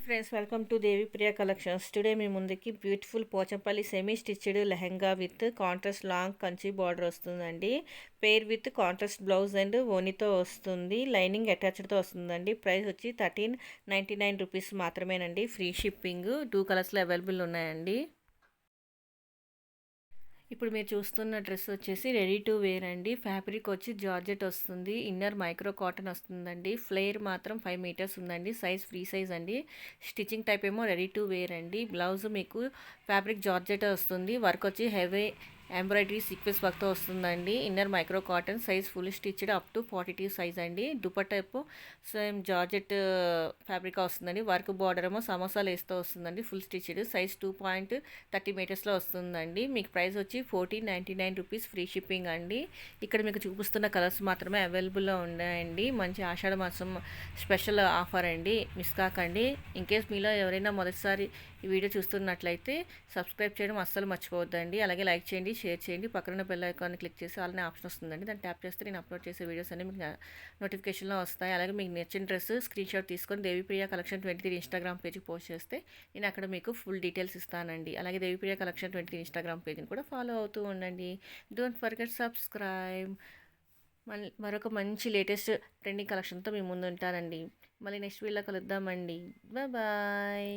Friends, welcome to Devi Priya collections. Today మీ ముందుకి beautiful Pochampally semi stitched lehenga with contrast long Kanchi border వస్తుందండి. Pair with contrast blouse and ఓనీతో వస్తుంది. Lining అటాచ్డ్తో వస్తుందండి. ప్రైస్ వచ్చి 1399 రూపీస్ మాత్రమేనండి. Free shipping. 2 కలర్స్లో అవైలబుల్ ఉన్నాయండి. ఇప్పుడు మీరు చూస్తున్న డ్రెస్ వచ్చేసి రెడీ టు వేర్ అండి. ఫ్యాబ్రిక్ వచ్చి జార్జెట్ వస్తుంది. ఇన్నర్ మైక్రో కాటన్ వస్తుందండి. ఫ్లేర్ మాత్రం 5 మీటర్స్ ఉందండి. సైజ్ ఫ్రీ సైజ్ అండి. స్టిచ్చింగ్ టైప్ ఏమో రెడీ టు వేర్ అండి. బ్లౌజ్ మీకు ఫ్యాబ్రిక్ జార్జెట్ వస్తుంది. వర్క్ వచ్చి హెవీ ఎంబ్రాయిడరీ సీక్వెన్స్ వర్క్తో వస్తుందండి. Inner micro cotton, size full stitched up to 42 size అండి. దుపట్టా ఏమో సేమ్ జార్జెట్ ఫ్యాబ్రిక్ వస్తుందండి. వర్క్ బార్డర్ ఏమో సమోసా లేస్తో వస్తుందండి. ఫుల్ స్టిచ్డ్, సైజ్ 2.30 మీటర్స్లో వస్తుందండి. మీకు ప్రైస్ వచ్చి 1499 రూపీస్. ఫ్రీ షిప్పింగ్ అండి. ఇక్కడ మీకు చూపిస్తున్న కలర్స్ మాత్రమే అవైలబుల్లో ఉన్నాయండి. మంచి ఆషాఢ మాసం స్పెషల్ ఆఫర్ అండి. మిస్ కాకండి. ఇన్కేస్ మీలో ఎవరైనా మొదటిసారి ఈ వీడియో చూస్తున్నట్లయితే సబ్స్క్రైబ్ చేయడం అస్సలు మర్చిపోవద్దండి. అలాగే లైక్ చేయండి, షేర్ చేయండి. పక్కన బెల్ ఐకాన్ని క్లిక్ చేసి అలానే ఆప్షన్ వస్తుందండి. దాన్ని ట్యాప్ చేస్తే నేను అప్లోడ్ చేసే వీడియోస్ అన్ని మీకు నోటిఫికేషన్లో వస్తాయి. అలాగే మీకు నచ్చిన డ్రెస్ స్క్రీన్ షాట్ తీసుకొని దేవిప్రియ కలెక్షన్ 23 ఇన్స్టాగ్రామ్ పేజ్కి పోస్ట్ చేస్తే నేను అక్కడ మీకు ఫుల్ డీటెయిల్స్ ఇస్తానండి. అలాగే దేవిప్రియ కలెక్షన్ 23 ఇన్స్టాగ్రామ్ పేజ్ని కూడా ఫాలో అవుతూ ఉండండి. Don't forget subscribe. మరొక మంచి లేటెస్ట్ ట్రెండింగ్ కలెక్షన్తో మీ ముందు ఉంటానండి. మళ్ళీ నెక్స్ట్ వీడియోలో కలుద్దామండి. బాయ్.